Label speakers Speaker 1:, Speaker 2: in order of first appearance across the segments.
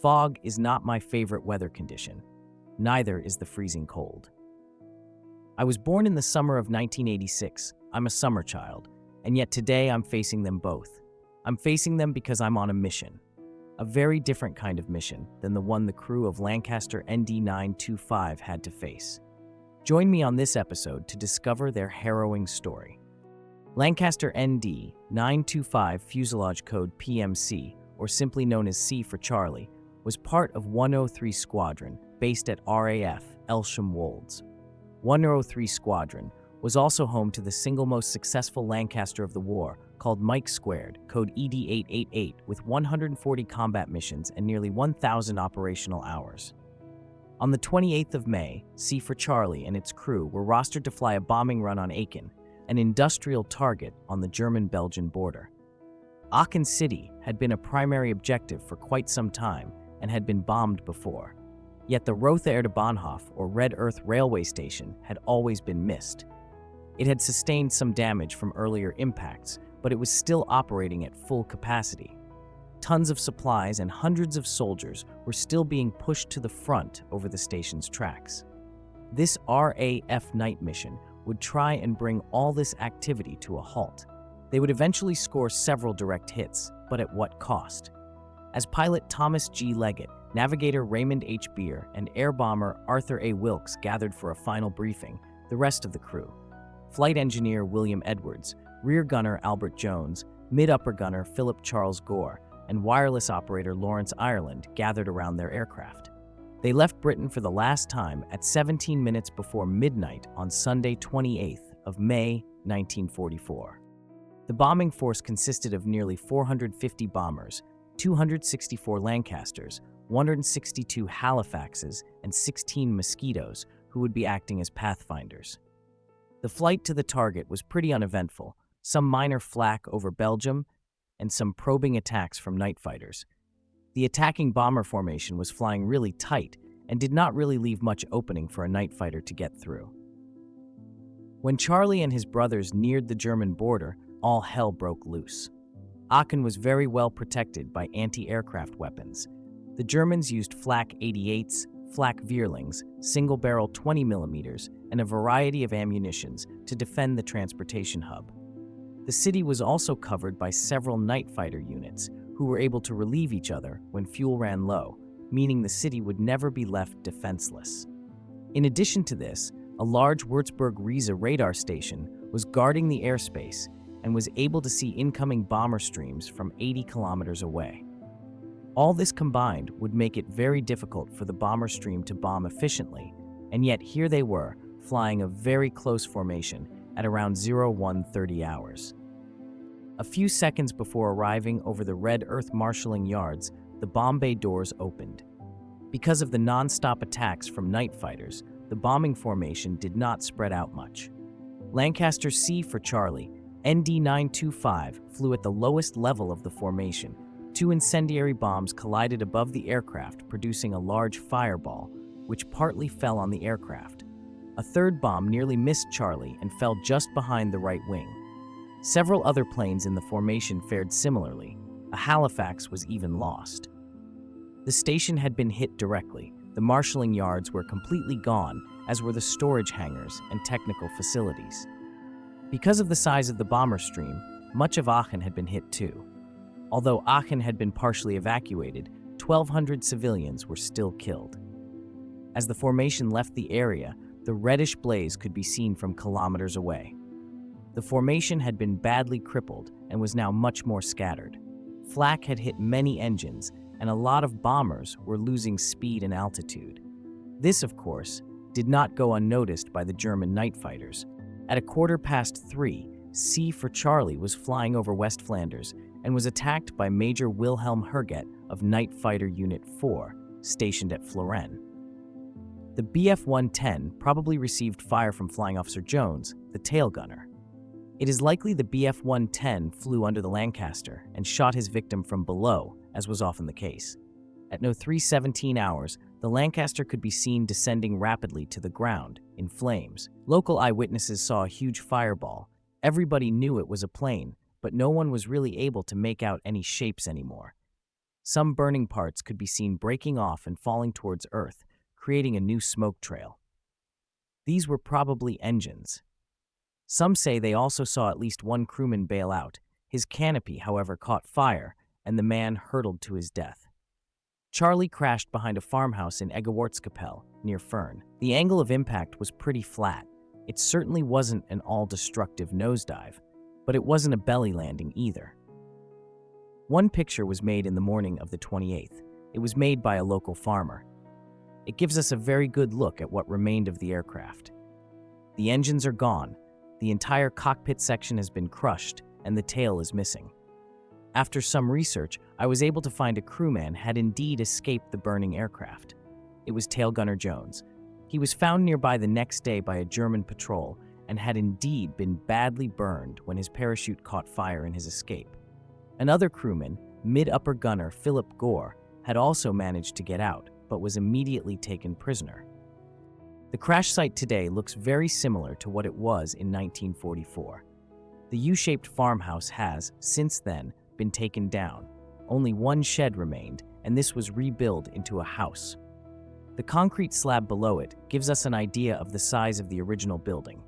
Speaker 1: Fog is not my favorite weather condition. Neither is the freezing cold. I was born in the summer of 1986. I'm a summer child, and yet today I'm facing them both. I'm facing them because I'm on a mission. A very different kind of mission than the one the crew of Lancaster ND 925 had to face. Join me on this episode to discover their harrowing story. Lancaster ND 925 Fuselage Code PMC, or simply known as C for Charlie, was part of 103 Squadron based at RAF Elsham Wolds. 103 Squadron was also home to the single most successful Lancaster of the war, called Mike Squared, code ED888, with 140 combat missions and nearly 1,000 operational hours. On the 28th of May, C for Charlie and its crew were rostered to fly a bombing run on Aachen, an industrial target on the German-Belgian border. Aachen City had been a primary objective for quite some time and had been bombed before. Yet the Rothe Erde Bahnhof, or Red Earth Railway Station, had always been missed. It had sustained some damage from earlier impacts, but it was still operating at full capacity. Tons of supplies and hundreds of soldiers were still being pushed to the front over the station's tracks. This RAF night mission would try and bring all this activity to a halt. They would eventually score several direct hits, but at what cost? As pilot Thomas G. Leggett, navigator Raymond H. Beer, and air bomber Arthur A. Wilkes gathered for a final briefing, the rest of the crew, flight engineer William Edwards, rear gunner Albert Jones, mid-upper gunner Philip Charles Gore, and wireless operator Lawrence Ireland gathered around their aircraft. They left Britain for the last time at 17 minutes before midnight on Sunday, 28th of May, 1944. The bombing force consisted of nearly 450 bombers, 264 Lancasters, 162 Halifaxes, and 16 Mosquitoes, who would be acting as pathfinders. The flight to the target was pretty uneventful, some minor flak over Belgium, and some probing attacks from night fighters. The attacking bomber formation was flying really tight and did not really leave much opening for a night fighter to get through. When Charlie and his brothers neared the German border, all hell broke loose. Aachen was very well protected by anti-aircraft weapons. The Germans used flak 88s, flak Vierlings, single-barrel 20mm, and a variety of ammunitions to defend the transportation hub. The city was also covered by several night fighter units who were able to relieve each other when fuel ran low, meaning the city would never be left defenseless. In addition to this, a large Würzburg-Riese radar station was guarding the airspace and was able to see incoming bomber streams from 80 kilometers away. All this combined would make it very difficult for the bomber stream to bomb efficiently, and yet here they were, flying a very close formation at around 0130 hours. A few seconds before arriving over the Red Earth marshalling yards, the bomb bay doors opened. Because of the non-stop attacks from night fighters, the bombing formation did not spread out much. Lancaster C for Charlie, ND 925, flew at the lowest level of the formation. Two incendiary bombs collided above the aircraft, producing a large fireball, which partly fell on the aircraft. A third bomb nearly missed Charlie and fell just behind the right wing. Several other planes in the formation fared similarly. A Halifax was even lost. The station had been hit directly. The marshalling yards were completely gone, as were the storage hangars and technical facilities. Because of the size of the bomber stream, much of Aachen had been hit too. Although Aachen had been partially evacuated, 1,200 civilians were still killed. As the formation left the area, the reddish blaze could be seen from kilometers away. The formation had been badly crippled and was now much more scattered. Flak had hit many engines, and a lot of bombers were losing speed and altitude. This, of course, did not go unnoticed by the German night fighters. At 3:15, C for Charlie was flying over West Flanders and was attacked by Major Wilhelm Herget of Night Fighter Unit 4, stationed at Florennes. The Bf-110 probably received fire from Flying Officer Jones, the tail gunner. It is likely the Bf-110 flew under the Lancaster and shot his victim from below, as was often the case. At 03:17 hours, the Lancaster could be seen descending rapidly to the ground, in flames. Local eyewitnesses saw a huge fireball. Everybody knew it was a plane, but no one was really able to make out any shapes anymore. Some burning parts could be seen breaking off and falling towards Earth, creating a new smoke trail. These were probably engines. Some say they also saw at least one crewman bail out. His canopy, however, caught fire, and the man hurtled to his death. Charlie crashed behind a farmhouse in Egewartskapelle, near Fern. The angle of impact was pretty flat. It certainly wasn't an all-destructive nosedive, but it wasn't a belly landing either. One picture was made in the morning of the 28th. It was made by a local farmer. It gives us a very good look at what remained of the aircraft. The engines are gone, the entire cockpit section has been crushed, and the tail is missing. After some research, I was able to find a crewman had indeed escaped the burning aircraft. It was Tail Gunner Jones. He was found nearby the next day by a German patrol and had indeed been badly burned when his parachute caught fire in his escape. Another crewman, mid-upper gunner Philip Gore, had also managed to get out, but was immediately taken prisoner. The crash site today looks very similar to what it was in 1944. The U-shaped farmhouse has, since then, been taken down. Only one shed remained, and this was rebuilt into a house. The concrete slab below it gives us an idea of the size of the original building.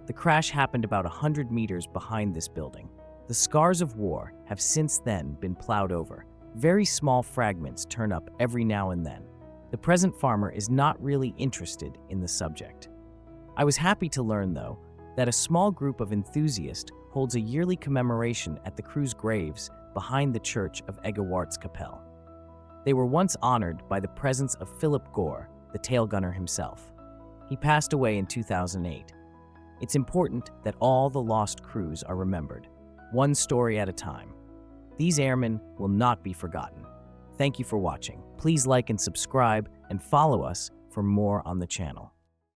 Speaker 1: The crash happened about 100 meters behind this building. The scars of war have since then been plowed over. Very small fragments turn up every now and then. The present farmer is not really interested in the subject. I was happy to learn, though, that a small group of enthusiasts holds a yearly commemoration at the crew's graves behind the church of Egewartskapelle. They were once honored by the presence of Philip Gore, the tail gunner himself. He passed away in 2008. It's important that all the lost crews are remembered, one story at a time. These airmen will not be forgotten. Thank you for watching. Please like and subscribe and follow us for more on the channel.